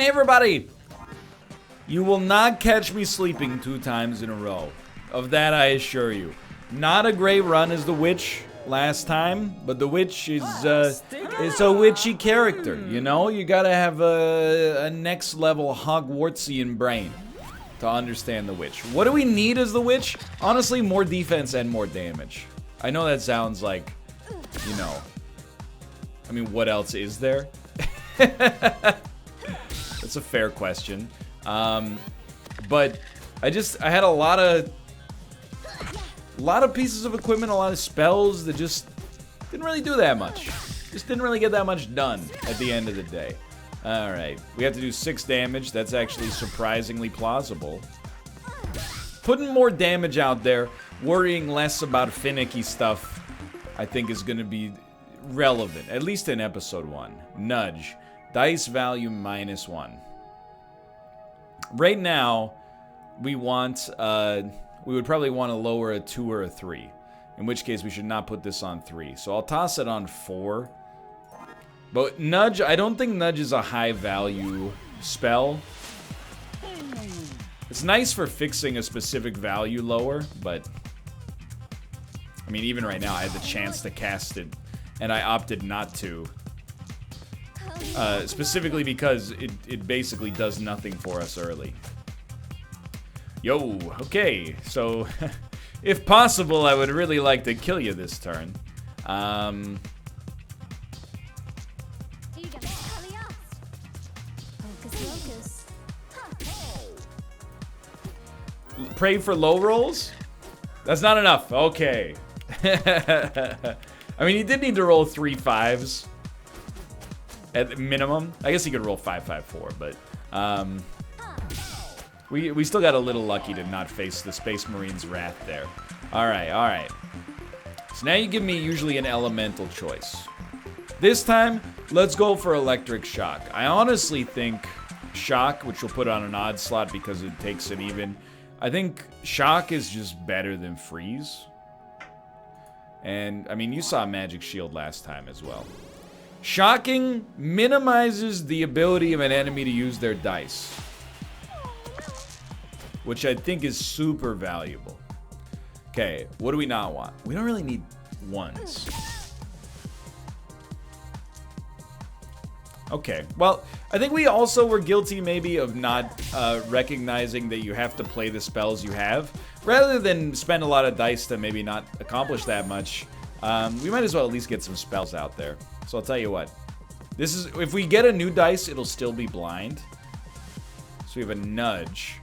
Hey everybody! You will not catch me sleeping 2 times in a row. Of that I assure you. Not a great run as the witch last time, but the witch is a witchy character, you know? You gotta have a next level Hogwartsian brain to understand the witch. What do we need as the witch? Honestly, more defense and more damage. I know that sounds like, you know, I mean, what else is there? That's a fair question. But I had a lot of pieces of equipment, a lot of spells that just didn't really do that much. Just didn't really get that much done at the end of the day. Alright, we have to do 6 damage. That's actually surprisingly plausible. Putting more damage out there, worrying less about finicky stuff, I think is going to be relevant, at least in episode 1. Nudge. Dice value -1. Right now, we want, we would probably want to lower a 2 or a 3. In which case, we should not put this on 3. So I'll toss it on 4. But Nudge, I don't think Nudge is a high value spell. It's nice for fixing a specific value lower, but I mean, even right now, I had the chance to cast it, and I opted not to. Specifically because it basically does nothing for us early. Yo, okay, so if possible, I would really like to kill you this turn. Pray for low rolls? That's not enough. Okay. I mean, he did need to roll 3 5s at minimum. I guess he could roll 5 5 4, but we still got a little lucky to not face the Space Marine's wrath there. All right. So now you give me usually an elemental choice. This time, let's go for Electric Shock. I honestly think Shock, which we'll put on an odd slot because it takes an even. I think Shock is just better than Freeze. And, I mean, you saw Magic Shield last time as well. Shocking minimizes the ability of an enemy to use their dice, which I think is super valuable. Okay, what do we not want? We don't really need 1s. Okay, well, I think we also were guilty maybe of not recognizing that you have to play the spells you have. Rather than spend a lot of dice to maybe not accomplish that much, we might as well at least get some spells out there. So I'll tell you what. This is, if we get a new dice, it'll still be blind. So we have a nudge.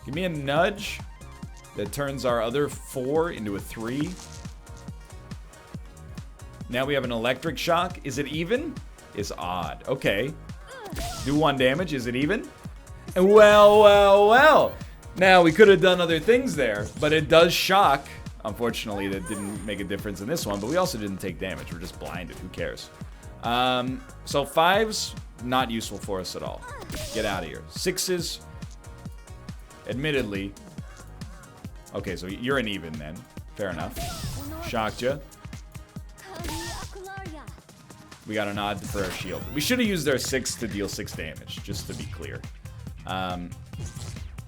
Give me a nudge that turns our other 4 into a 3. Now we have an electric shock. Is it even? Is odd. Okay. Do 1 damage. Is it even? Well. Now, we could have done other things there, but it does shock. Unfortunately, that didn't make a difference in this one, but we also didn't take damage. We're just blinded. Who cares? So 5s, not useful for us at all. Get out of here. 6s, admittedly. Okay, so you're an even then. Fair enough. Shocked you. We got an odd for our shield. We should have used our 6 to deal 6 damage, just to be clear.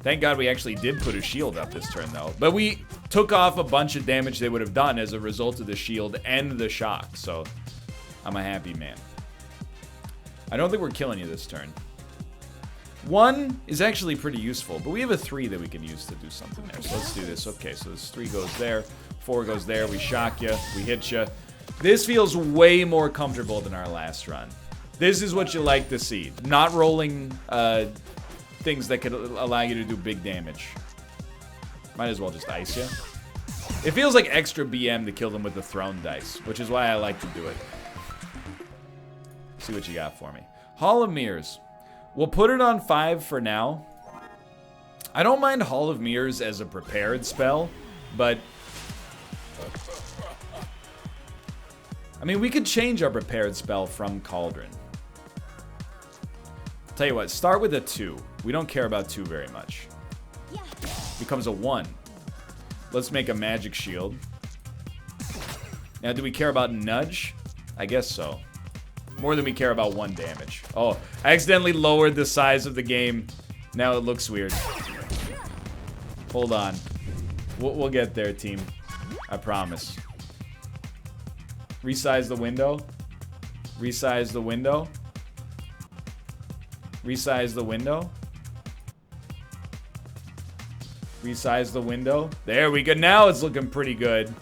Thank God we actually did put a shield up this turn, though. But we took off a bunch of damage they would have done as a result of the shield and the shock. So I'm a happy man. I don't think we're killing you this turn. 1 is actually pretty useful, but we have a 3 that we can use to do something there. So let's do this. Okay, so this 3 goes there. 4 goes there. We shock you. We hit you. This feels way more comfortable than our last run. This is what you like to see. Not rolling things that could allow you to do big damage. Might as well just ice you. It feels like extra BM to kill them with the thrown dice, which is why I like to do it. See what you got for me. Hall of Mirrors. We'll put it on 5 for now. I don't mind Hall of Mirrors as a prepared spell, but I mean, we could change our prepared spell from Cauldron. Tell you what, start with a 2. We don't care about 2 very much. Becomes a 1. Let's make a magic shield. Now, do we care about nudge? I guess so. More than we care about 1 damage. Oh, I accidentally lowered the size of the game. Now it looks weird. Hold on. We'll get there, team. I promise. Resize the window. Resize the window. Resize the window. Resize the window. There we go. Now it's looking pretty good.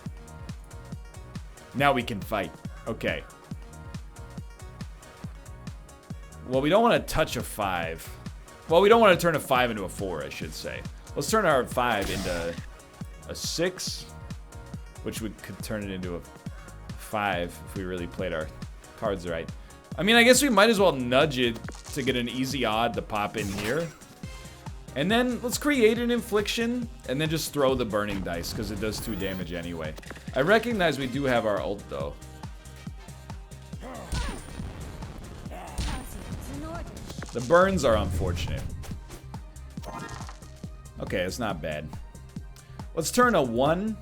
Now we can fight. Okay. Well, we don't want to touch a 5. Well, we don't want to turn a 5 into a 4, I should say. Let's turn our 5 into a 6, which we could turn it into a 5 if we really played our cards right. I mean, I guess we might as well nudge it to get an easy odd to pop in here. And then let's create an infliction and then just throw the burning dice because it does 2 damage anyway. I recognize we do have our ult though. The burns are unfortunate. Okay, it's not bad. Let's turn a 1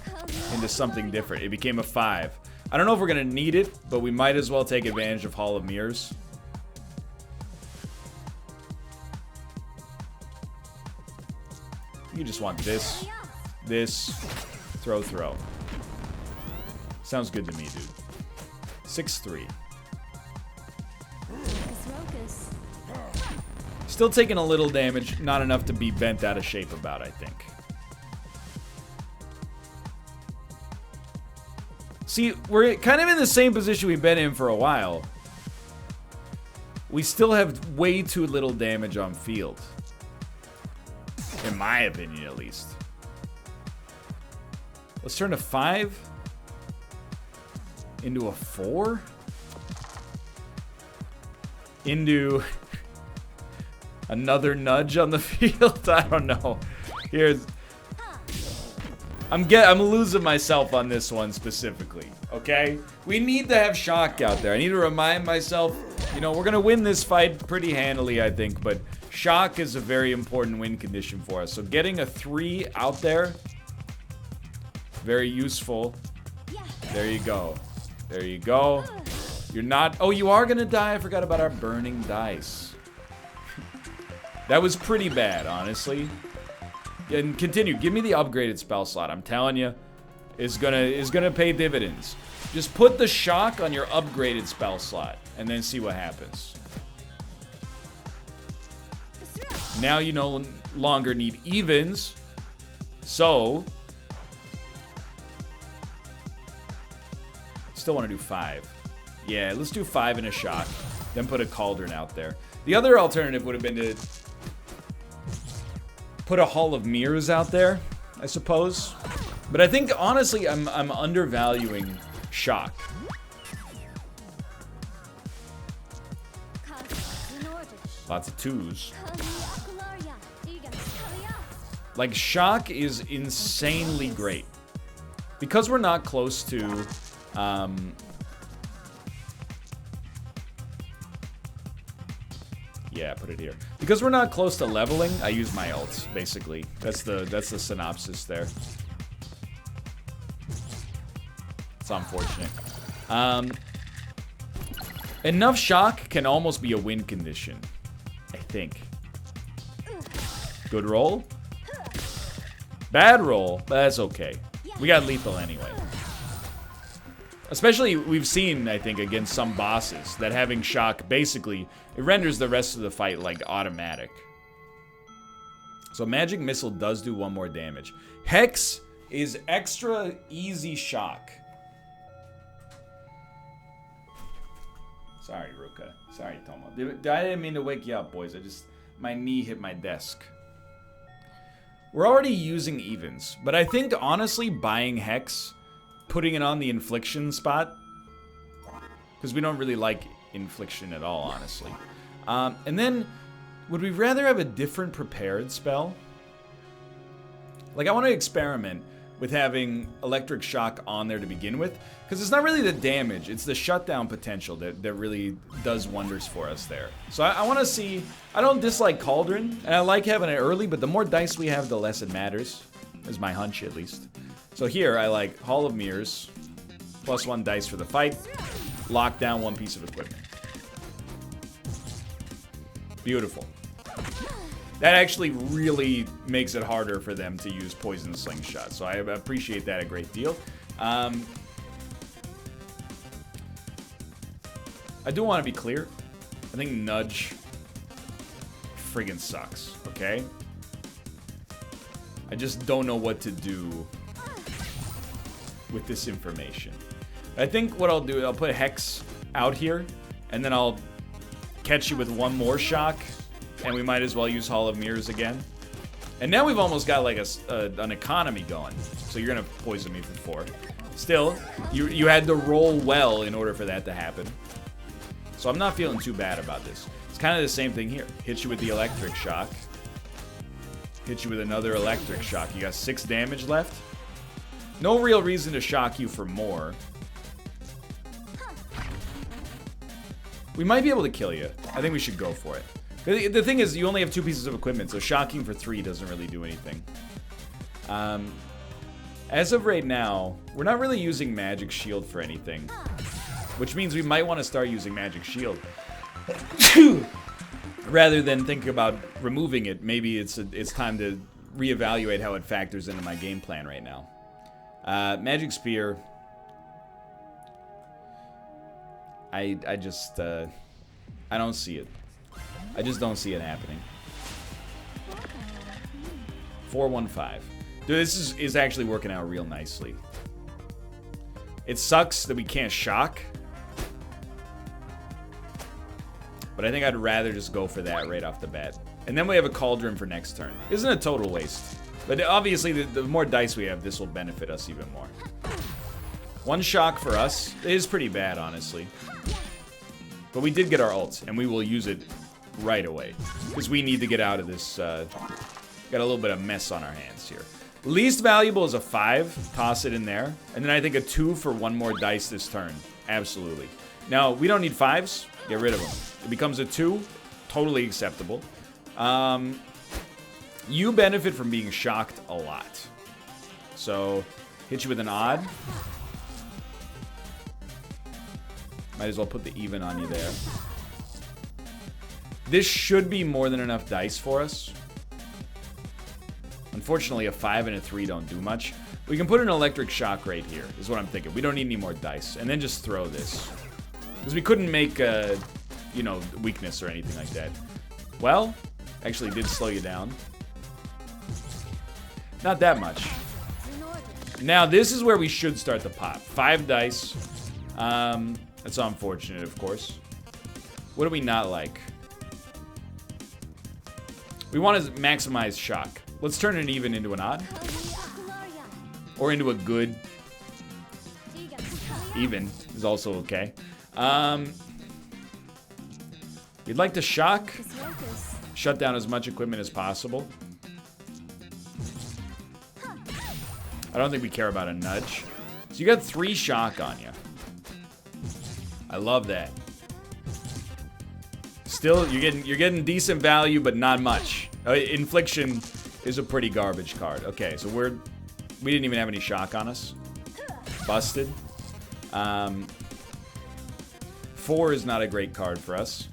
into something different. It became a 5. I don't know if we're going to need it, but we might as well take advantage of Hall of Mirrors. You just want this, throw. Sounds good to me, dude. 6-3. Still taking a little damage, not enough to be bent out of shape about, I think. See, we're kind of in the same position we've been in for a while. We still have way too little damage on field. In my opinion, at least. Let's turn a 5 into a 4. Into another nudge on the field. I don't know. Here's. I'm losing myself on this one specifically. Okay, we need to have shock out there. I need to remind myself. You know, we're gonna win this fight pretty handily, I think, but shock is a very important win condition for us. So getting a 3 out there, very useful. There you go. There you go. You're not... Oh, you are gonna die? I forgot about our burning dice. That was pretty bad, honestly. And continue. Give me the upgraded spell slot. I'm telling you, is gonna pay dividends. Just put the shock on your upgraded spell slot, and then see what happens. Now you no longer need evens, so still want to do 5. Yeah, let's do 5 and a shock, then put a cauldron out there. The other alternative would have been to put a Hall of Mirrors out there, I suppose. But I think honestly, I'm undervaluing shock. Lots of 2s. Like, shock is insanely great. Because we're not close to, yeah, put it here. Because we're not close to leveling, I use my ults, basically. That's the synopsis there. It's unfortunate. Enough shock can almost be a win condition, I think. Good roll. Bad roll, but that's okay. We got lethal anyway. Especially, we've seen, I think, against some bosses, that having shock, basically, it renders the rest of the fight, like, automatic. So Magic Missile does do 1 more damage. Hex is extra easy shock. Sorry, Ruka. Sorry, Tomo. I didn't mean to wake you up, boys. My knee hit my desk. We're already using evens, but I think, honestly, buying Hex, putting it on the infliction spot, because we don't really like infliction at all, honestly. And then, would we rather have a different prepared spell? Like, I want to experiment with having Electric Shock on there to begin with, because it's not really the damage, it's the shutdown potential that really does wonders for us there. So I want to see. I don't dislike Cauldron, and I like having it early, but the more dice we have, the less it matters, is my hunch at least. So here, I like Hall of Mirrors, +1 dice for the fight, lock down 1 piece of equipment. Beautiful. That actually really makes it harder for them to use Poison Slingshot, so I appreciate that a great deal. I do want to be clear. I think Nudge friggin' sucks, okay? I just don't know what to do with this information. I think what I'll do, I'll put Hex out here, and then I'll catch you with one more shock, and we might as well use Hall of Mirrors again. And now we've almost got like an economy going. So you're gonna poison me for 4. Still, you had to roll well in order for that to happen. So I'm not feeling too bad about this. It's kind of the same thing here. Hit you with the electric shock. Hit you with another electric shock. You got 6 damage left. No real reason to shock you for more. We might be able to kill you. I think we should go for it. The thing is, you only have 2 pieces of equipment, so shocking for 3 doesn't really do anything. As of right now, we're not really using Magic Shield for anything. Which means we might want to start using Magic Shield. Rather than think about removing it, maybe it's time to reevaluate how it factors into my game plan right now. Magic Spear. I don't see it. I just don't see it happening. 4-1-5. Dude, this is actually working out real nicely. It sucks that we can't shock. But I think I'd rather just go for that right off the bat. And then we have a Cauldron for next turn. Isn't a total waste. But obviously, the more dice we have, this will benefit us even more. 1 shock for us is pretty bad, honestly. But we did get our ult, and we will use it right away. Because we need to get out of this. Got a little bit of mess on our hands here. Least valuable is a 5. Toss it in there. And then I think a 2 for 1 more dice this turn. Absolutely. Now, we don't need 5s. Get rid of them. It becomes a 2. Totally acceptable. You benefit from being shocked a lot. So, hit you with an odd. Might as well put the even on you there. This should be more than enough dice for us. Unfortunately, a 5 and a 3 don't do much. We can put an electric shock right here, is what I'm thinking. We don't need any more dice. And then just throw this. Because we couldn't make, you know, weakness or anything like that. Well, actually did slow you down. Not that much. Now, this is where we should start the pop. 5 dice. That's unfortunate, of course. What do we not like? We want to maximize shock. Let's turn an even into an odd. Or into a good. Even is also okay. We'd like to shock. Shut down as much equipment as possible. I don't think we care about a nudge. So you got 3 shock on you. I love that. Still, you're getting decent value, but not much. Infliction is a pretty garbage card. Okay, so we didn't even have any shock on us. Busted. 4 is not a great card for us.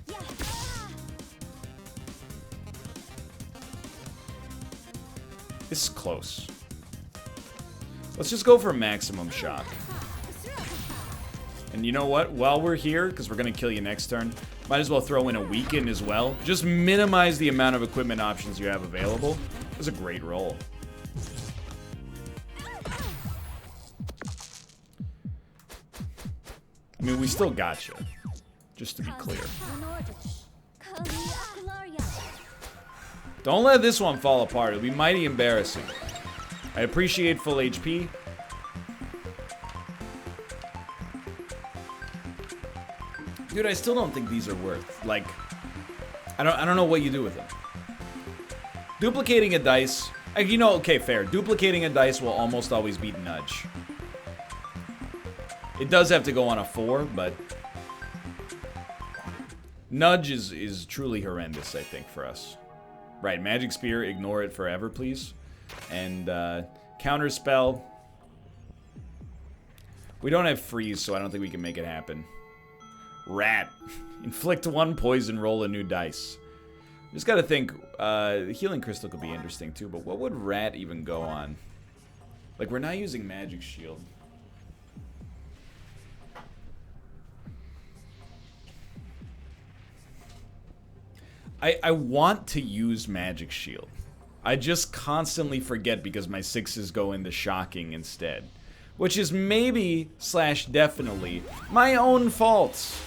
This is close. Let's just go for maximum shock. And you know what? While we're here, because we're going to kill you next turn, might as well throw in a weaken as well. Just minimize the amount of equipment options you have available. That's a great roll. I mean, we still got you. Just to be clear. Don't let this one fall apart. It'll be mighty embarrassing. I appreciate full HP. Dude, I still don't think these are worth, like, I don't know what you do with them. Duplicating a dice, you know, okay, fair. Duplicating a dice will almost always beat nudge. It does have to go on a 4, but nudge is truly horrendous, I think, for us. Right, Magic Spear, ignore it forever, please. And counter spell. We don't have freeze, so I don't think we can make it happen. Rat. Inflict 1 poison, roll a new dice. Just gotta think, the healing crystal could be interesting too, but what would rat even go on? Like, we're not using magic shield. I want to use magic shield. I just constantly forget because my 6s go into shocking instead. Which is maybe, / definitely, my own fault.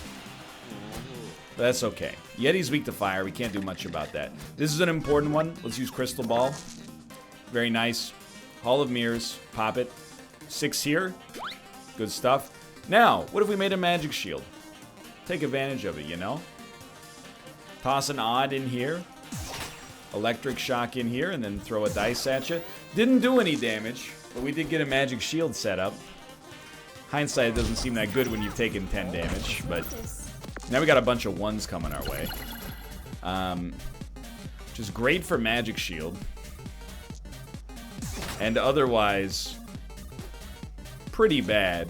But that's okay. Yeti's weak to fire. We can't do much about that. This is an important one. Let's use Crystal Ball. Very nice. Hall of Mirrors. Pop it. 6 here. Good stuff. Now, what if we made a magic shield? Take advantage of it, you know? Toss an odd in here. Electric shock in here, and then throw a dice at you. Didn't do any damage, but we did get a magic shield set up. Hindsight, it doesn't seem that good when you've taken 10 damage, but now we got a bunch of 1s coming our way. Which is great for magic shield. And otherwise, pretty bad.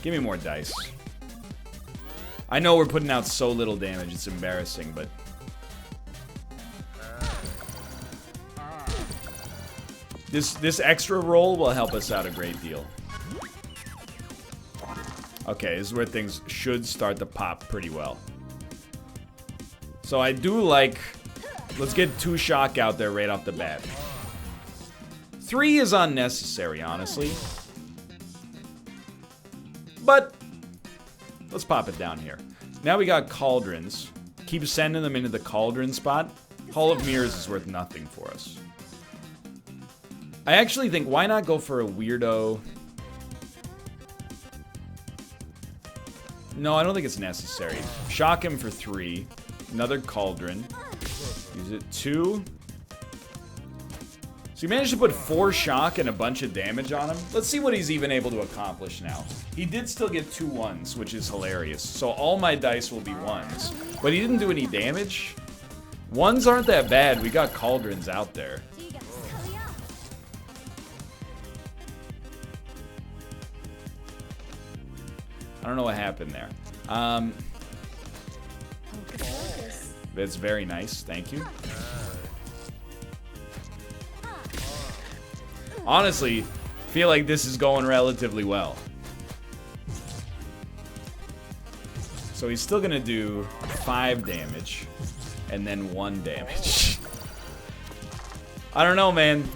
Give me more dice. I know we're putting out so little damage, it's embarrassing, but... This extra roll will help us out a great deal. Okay, this is where things should start to pop pretty well. So I do like... Let's get 2 shock out there right off the bat. 3 is unnecessary, honestly. But... let's pop it down here. Now we got cauldrons. Keep sending them into the cauldron spot. Hall of Mirrors is worth nothing for us. I actually think, why not go for a weirdo? No, I don't think it's necessary. Shock him for 3. Another cauldron. Use it 2. So you managed to put 4 shock and a bunch of damage on him. Let's see what he's even able to accomplish now. He did still get 2 1s, which is hilarious. So all my dice will be 1s. But he didn't do any damage. 1s aren't that bad. We got cauldrons out there. I don't know what happened there. That's very nice. Thank you. Honestly, feel like this is going relatively well. So he's still gonna do 5 damage and then 1 damage. I don't know, man.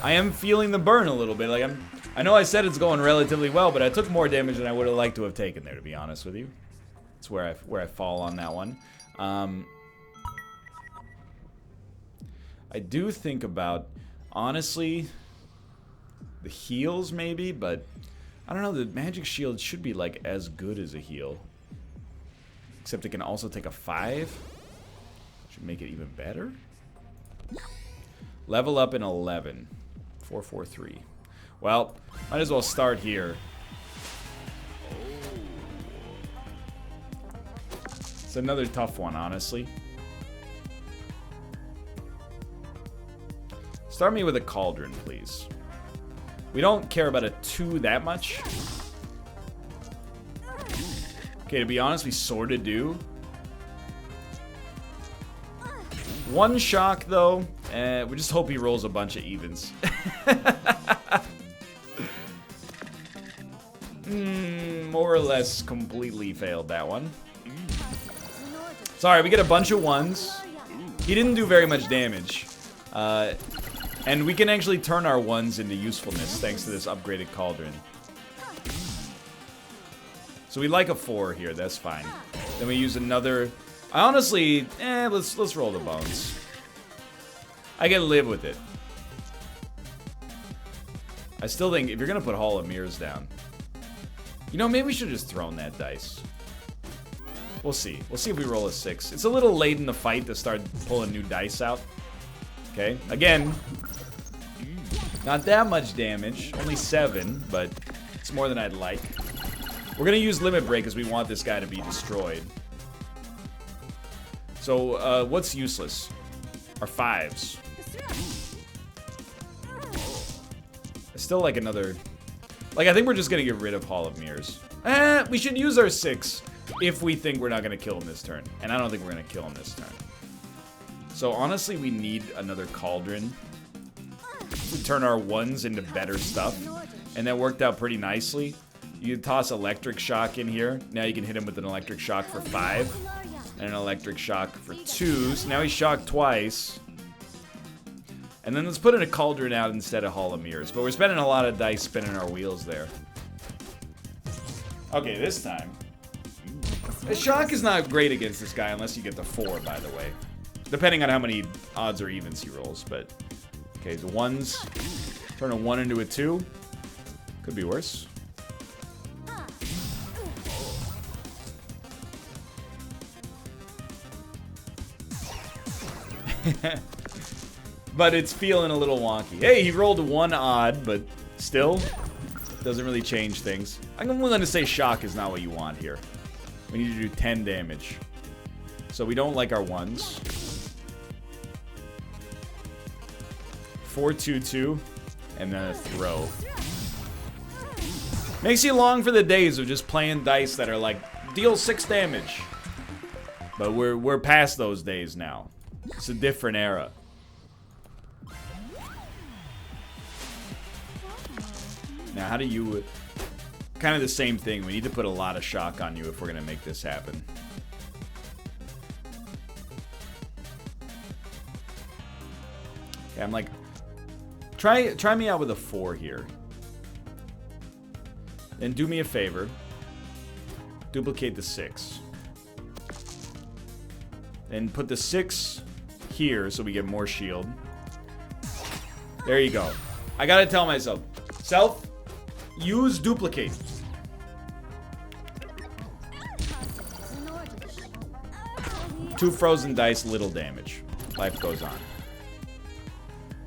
I am feeling the burn a little bit. Like I know I said it's going relatively well, but I took more damage than I would have liked to have taken there, to be honest with you. That's where I fall on that one. I do think about, honestly, the heals maybe, but I don't know, the magic shield should be like as good as a heal. Except it can also take a 5. Should make it even better. Level up in 11. 443. Well, might as well start here. It's another tough one, honestly. Start me with a cauldron, please. We don't care about a 2 that much. Okay, to be honest, we sort of do. 1 shock, though. We just hope he rolls a bunch of evens. More or less completely failed that one. Sorry, we get a bunch of 1s. He didn't do very much damage. And we can actually turn our 1s into usefulness thanks to this upgraded cauldron. So we like a 4 here, that's fine. Then we use another... I honestly, let's roll the bones. I can live with it. I still think if you're gonna put Hall of Mirrors down, you know, maybe we should have just thrown that dice. We'll see. We'll see if we roll a 6. It's a little late in the fight to start pulling new dice out. Okay, again, not that much damage, only 7, but it's more than I'd like. We're gonna use Limit Break because we want this guy to be destroyed. So, what's useless? Our 5s. A Still like another... Like, I think we're just gonna get rid of Hall of Mirrors. We should use our 6 if we think we're not gonna kill him this turn. And I don't think we're gonna kill him this turn. So honestly, we need another Cauldron to turn our 1s into better stuff. And that worked out pretty nicely. You toss Electric Shock in here. Now you can hit him with an Electric Shock for 5. And an Electric Shock for 2. So now he's shocked twice. And then let's put in a Cauldron out instead of Hall of Mirrors. But we're spending a lot of dice spinning our wheels there. Okay, this time. A Shock is not great against this guy unless you get the 4, by the way. Depending on how many odds or evens he rolls. But, okay, the 1s. Turn a 1 into a 2. Could be worse. But it's feeling a little wonky. Hey, he rolled 1 odd, but still doesn't really change things. I'm willing to say Shock is not what you want here. We need to do 10 damage. So we don't like our 1s. 4-2-2, and then a throw. Makes you long for the days of just playing dice that are like, deal 6 damage. But we're past those days now. It's a different era. Now, how do you... Kind of the same thing. We need to put a lot of shock on you if we're going to make this happen. Okay, I'm like... Try me out with a 4 here. Then do me a favor. Duplicate the 6. Then put the 6 here so we get more shield. There you go. I gotta tell myself. Self, use duplicate. Two frozen dice, little damage. Life goes on.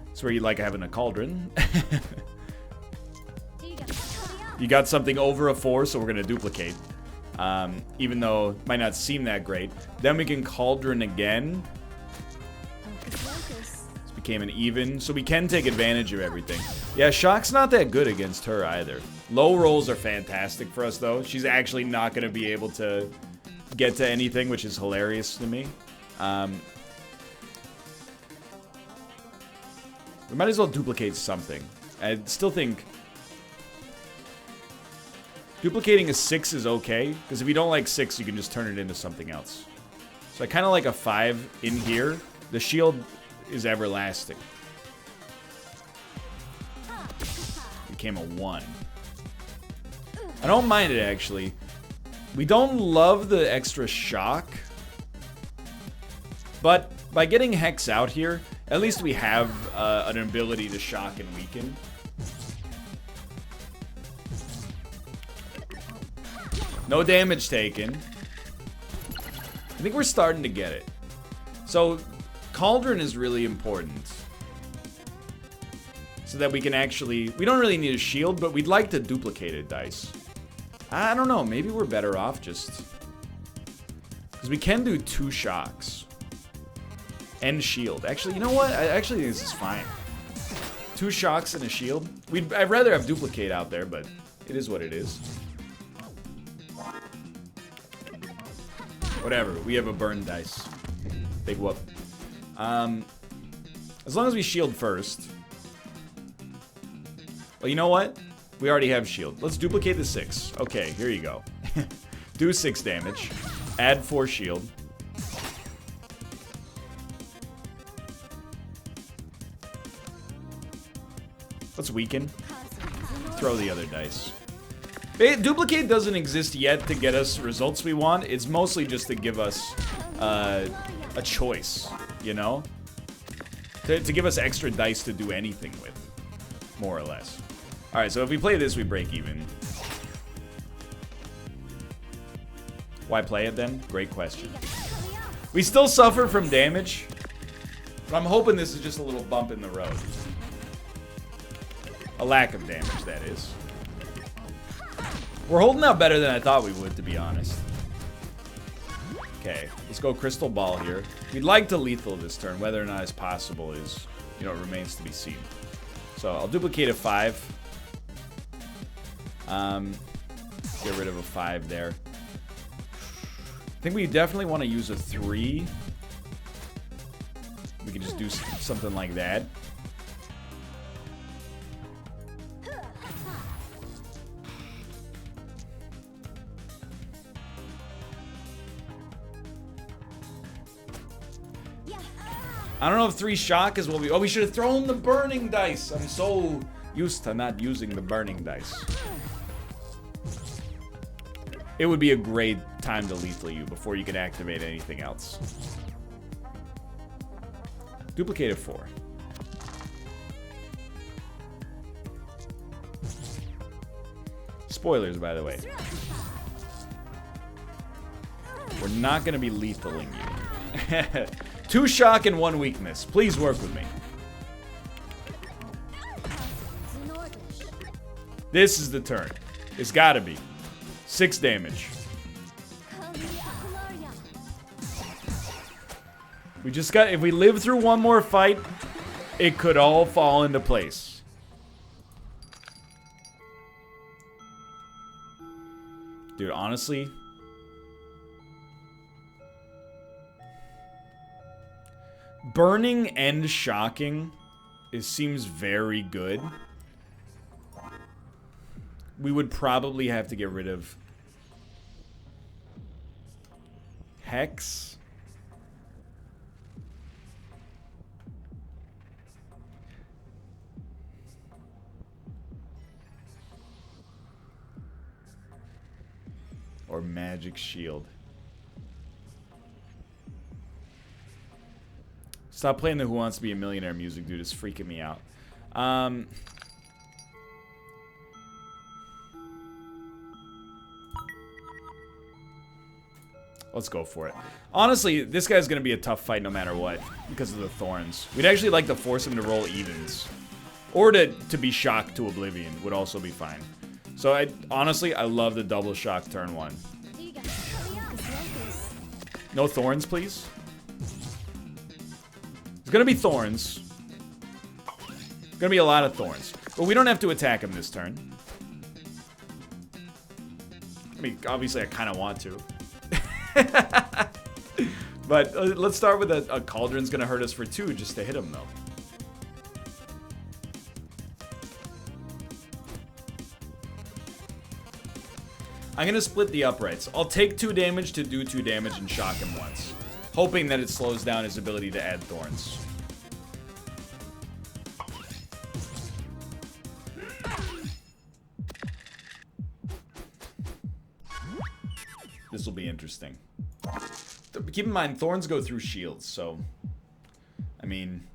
That's where you like having a cauldron. You got something over a 4, so we're gonna duplicate. Even though it might not seem that great. Then we can cauldron again. This became an even, so we can take advantage of everything. Yeah, Shock's not that good against her either. Low rolls are fantastic for us, though. She's actually not going to be able to get to anything, which is hilarious to me. We might as well duplicate something. I still think... Duplicating a 6 is okay, because if you don't like 6, you can just turn it into something else. So I kind of like a 5 in here. The shield is everlasting. Became a 1. I don't mind it, actually. We don't love the extra shock. But by getting Hex out here, at least we have an ability to shock and weaken. No damage taken. I think we're starting to get it. So, Cauldron is really important. So that we can actually... We don't really need a shield, but we'd like to duplicate a dice. I don't know. Maybe we're better off just... Because we can do 2 shocks. And shield. Actually, you know what? I actually think this is fine. 2 shocks and a shield. I'd rather have duplicate out there, but it is what it is. Whatever, we have a burn dice. Big whoop. As long as we shield first. Well, you know what? We already have shield. Let's duplicate the 6. Okay, here you go. Do 6 damage. Add 4 shield. Let's weaken. Throw the other dice. Duplicate doesn't exist yet to get us results we want. It's mostly just to give us a choice, you know? To give us extra dice to do anything with, more or less. Alright, so if we play this, we break even. Why play it then? Great question. We still suffer from damage, but I'm hoping this is just a little bump in the road. A lack of damage, that is. We're holding out better than I thought we would, to be honest. Okay, let's go Crystal Ball here. We'd like to lethal this turn. Whether or not it's possible is, you know, it remains to be seen. So I'll duplicate a 5. Get rid of a 5 there. I think we definitely want to use a 3. We can just do something like that. I don't know if 3 shock is what we... Oh, we should have thrown the burning dice. I'm so used to not using the burning dice. It would be a great time to lethal you before you can activate anything else. Duplicate of 4. Spoilers, by the way. We're not going to be lethaling you. 2 shock and 1 weakness. Please work with me. This is the turn. It's gotta be. 6 damage. We just got... If we live through one more fight, it could all fall into place. Dude, honestly... Burning and shocking seems very good. We would probably have to get rid of Hex. Or Magic Shield. Stop playing the Who Wants to Be a Millionaire music, dude. It's freaking me out. Let's go for it. Honestly, this guy's going to be a tough fight no matter what because of the thorns. We'd actually like to force him to roll evens. Or to be shocked to oblivion would also be fine. So, honestly, I love the double shock turn 1. No thorns, please. There's gonna be thorns. Gonna be a lot of thorns. But we don't have to attack him this turn. I mean, obviously I kind of want to. But let's start with a cauldron's gonna hurt us for 2 just to hit him, though. I'm gonna split the uprights. I'll take 2 damage to do 2 damage and shock him once. Hoping that it slows down his ability to add thorns. This will be interesting. Keep in mind, thorns go through shields, so... I mean...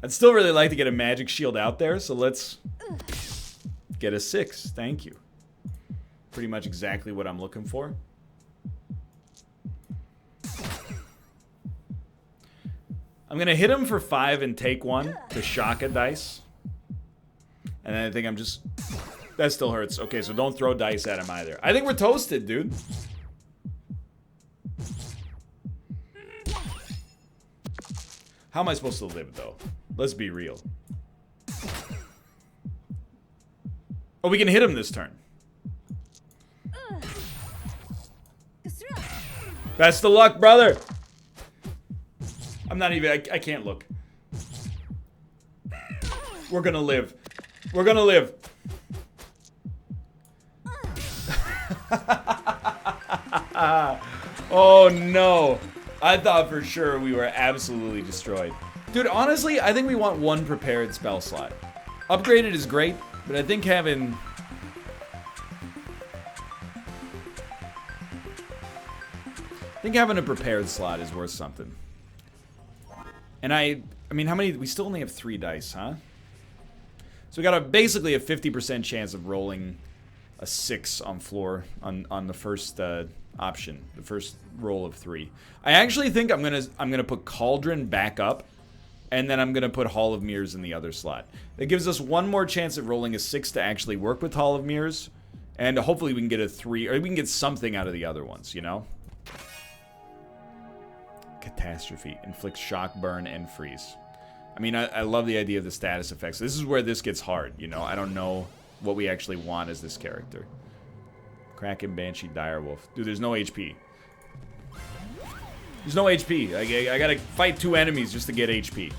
I'd still really like to get a magic shield out there, so let's... get a 6. Thank you. Pretty much exactly what I'm looking for. I'm gonna hit him for 5 and take 1 to shock a dice. And then I think I'm just... That still hurts. Okay, so don't throw dice at him either. I think we're toasted, dude. How am I supposed to live, though? Let's be real. Oh, we can hit him this turn. Best of luck, brother. I'm not even... I can't look. We're gonna live. We're gonna live. Oh, no. I thought for sure we were absolutely destroyed. Dude, honestly, I think we want 1 prepared spell slot. Upgraded is great, but I think having... a prepared slot is worth something. And I mean, how many... We still only have 3 dice, huh? So we got basically a 50% chance of rolling a 6 on floor on the first option, the first roll of 3. I actually think I'm gonna put Cauldron back up, and then I'm gonna put Hall of Mirrors in the other slot. That gives us 1 more chance of rolling a 6 to actually work with Hall of Mirrors, and hopefully we can get a 3, or we can get something out of the other ones, you know? Catastrophe. Inflicts shock, burn, and freeze. I mean, I love the idea of the status effects. This is where this gets hard, you know? I don't know what we actually want as this character. Kraken, Banshee, Direwolf. Dude, there's no HP. There's no HP. I gotta fight 2 enemies just to get HP.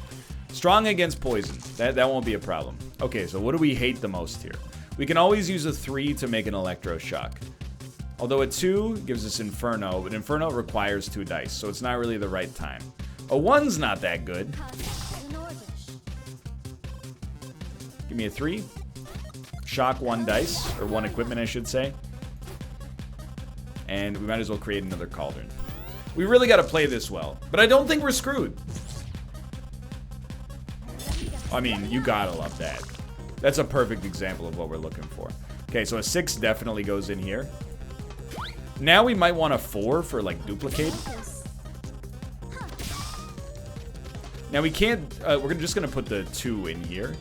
Strong against poison. That won't be a problem. Okay, so what do we hate the most here? We can always use a 3 to make an electroshock. Although a 2 gives us Inferno, but Inferno requires 2 dice, so it's not really the right time. A 1's not that good. Give me a 3. Shock 1 dice, or 1 equipment, I should say. And we might as well create another cauldron. We really got to play this well, but I don't think we're screwed. I mean, you gotta love that. That's a perfect example of what we're looking for. Okay, so a 6 definitely goes in here. Now we might want a 4 for, like, duplicate. Now we can't, we're just gonna put the 2 in here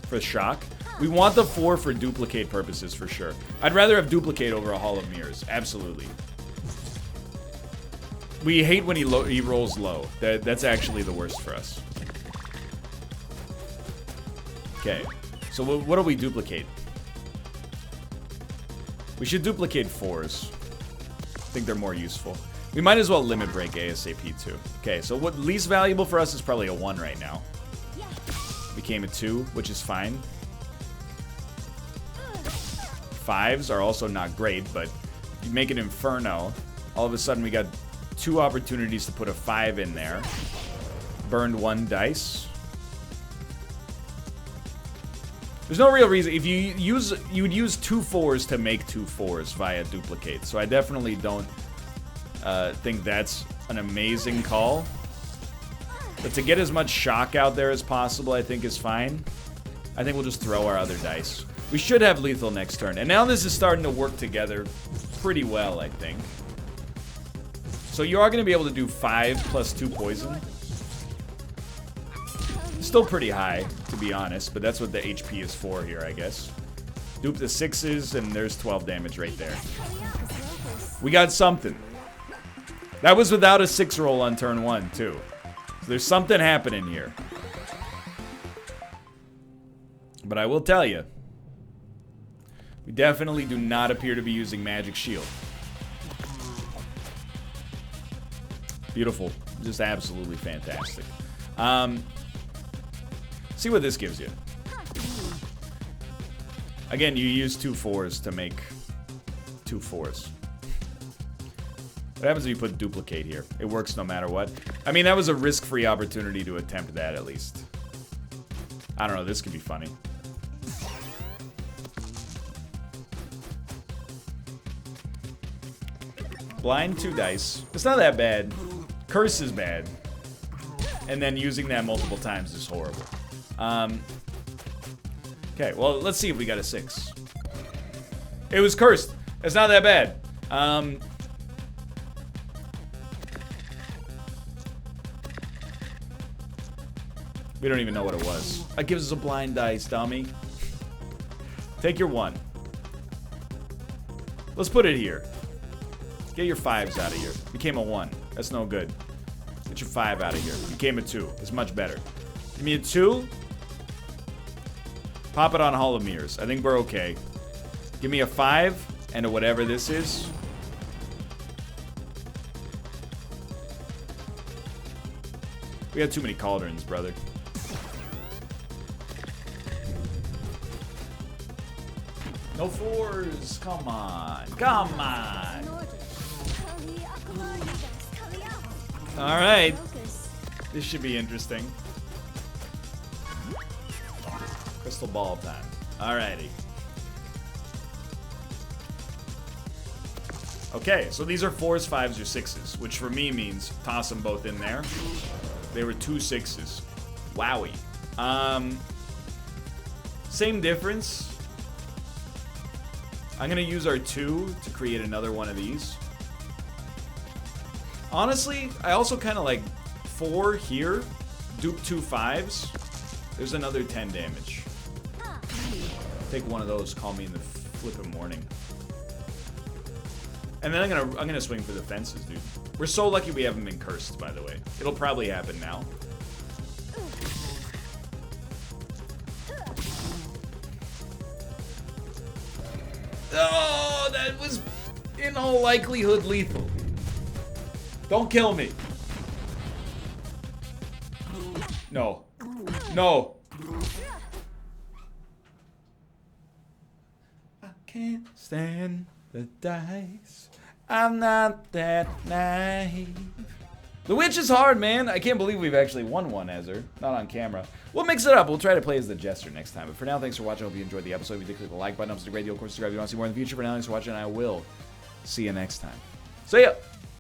for shock. We want the 4 for duplicate purposes for sure. I'd rather have duplicate over a Hall of Mirrors, absolutely. We hate when he rolls low. That's actually the worst for us. Okay, so what do we duplicate? We should duplicate 4s. I think they're more useful. We might as well limit break ASAP too. Okay, so what least valuable for us is probably a 1 right now. Became a 2, which is fine. 5s are also not great, but you make an Inferno. All of a sudden we got 2 opportunities to put a 5 in there. Burned 1 dice. There's no real reason. If you would use 2 4s to make 2 4s via duplicate. So I definitely don't think that's an amazing call. But to get as much shock out there as possible, I think is fine. I think we'll just throw our other dice. We should have lethal next turn. And now this is starting to work together pretty well, I think. So you are going to be able to do 5 plus 2 poison. Still pretty high, to be honest, but that's what the HP is for here, I guess. Dupe the 6s, and there's 12 damage right there. We got something. That was without a 6 roll on turn 1, too. So there's something happening here. But I will tell you, we definitely do not appear to be using Magic Shield. Beautiful. Just absolutely fantastic. See what this gives you. Again, you use 2 4s to make 2 4s. What happens if you put duplicate here? It works no matter what. I mean, that was a risk-free opportunity to attempt that, at least. I don't know, this could be funny. Blind 2 dice. It's not that bad. Curse is bad. And then using that multiple times is horrible. Okay, well, let's see if we got a 6. It was cursed. It's not that bad. We don't even know what it was. That gives us a blind dice, dummy. Take your 1. Let's put it here. Get your 5s out of here. Became a 1. That's no good. Get your 5 out of here. Became a 2. It's much better. Give me a 2. Pop it on Hall of Mirrors. I think we're okay. Give me a 5 and a whatever this is. We had too many cauldrons, brother. No 4s. Come on. Come on. All right. This should be interesting. Crystal ball time. Alrighty. Okay, so these are 4s, 5s, or 6s, which for me means toss them both in there. They were 2 6s. Wowie. Same difference. I'm gonna use our 2 to create another one of these. Honestly, I also kind of like 4 here. Dupe 2 5s. There's another 10 damage. Take one of those, call me in the flippin' morning. And then I'm gonna swing for the fences, dude. We're so lucky we haven't been cursed, by the way. It'll probably happen now. Oh, that was in all likelihood lethal. Don't kill me. No. No. I can't stand the dice. I'm not that naive. The witch is hard, man. I can't believe we've actually won one as her. Not on camera. We'll mix it up. We'll try to play as the jester next time. But for now, thanks for watching. I hope you enjoyed the episode. If you did, click the like button. It's a great deal. Of course, subscribe if you want to see more in the future. For now, thanks for watching. I will see you next time. See ya.